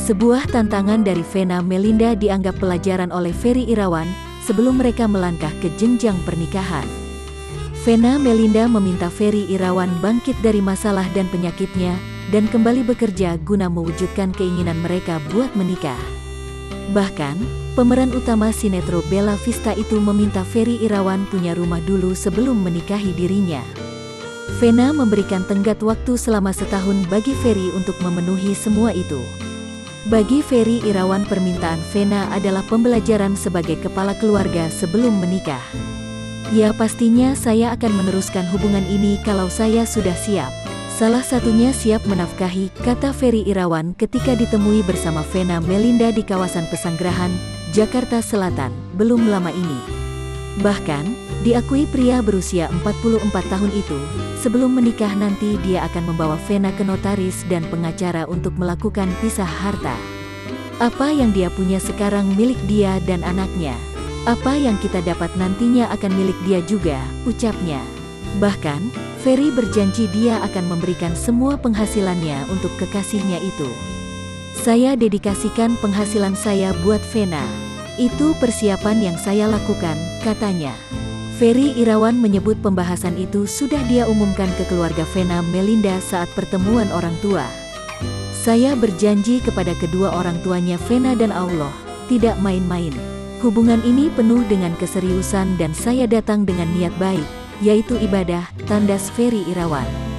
Sebuah tantangan dari Vena Melinda dianggap pelajaran oleh Ferry Irawan sebelum mereka melangkah ke jenjang pernikahan. Vena Melinda meminta Ferry Irawan bangkit dari masalah dan penyakitnya dan kembali bekerja guna mewujudkan keinginan mereka buat menikah. Bahkan, pemeran utama sinetron Bella Vista itu meminta Ferry Irawan punya rumah dulu sebelum menikahi dirinya. Vena memberikan tenggat waktu selama setahun bagi Ferry untuk memenuhi semua itu. Bagi Ferry Irawan, permintaan Vena adalah pembelajaran sebagai kepala keluarga sebelum menikah. Ya, pastinya saya akan meneruskan hubungan ini kalau saya sudah siap. Salah satunya siap menafkahi, kata Ferry Irawan ketika ditemui bersama Vena Melinda di kawasan Pesanggerahan, Jakarta Selatan, belum lama ini. Bahkan, diakui pria berusia 44 tahun itu, sebelum menikah nanti dia akan membawa Vena ke notaris dan pengacara untuk melakukan pisah harta. Apa yang dia punya sekarang milik dia dan anaknya. Apa yang kita dapat nantinya akan milik dia juga, ucapnya. Bahkan, Ferry berjanji dia akan memberikan semua penghasilannya untuk kekasihnya itu. Saya dedikasikan penghasilan saya buat Vena. Itu persiapan yang saya lakukan, katanya. Ferry Irawan menyebut pembahasan itu sudah dia umumkan ke keluarga Vena Melinda saat pertemuan orang tua. Saya berjanji kepada kedua orang tuanya Vena dan Allah, tidak main-main. Hubungan ini penuh dengan keseriusan dan saya datang dengan niat baik, yaitu ibadah, tandas Ferry Irawan.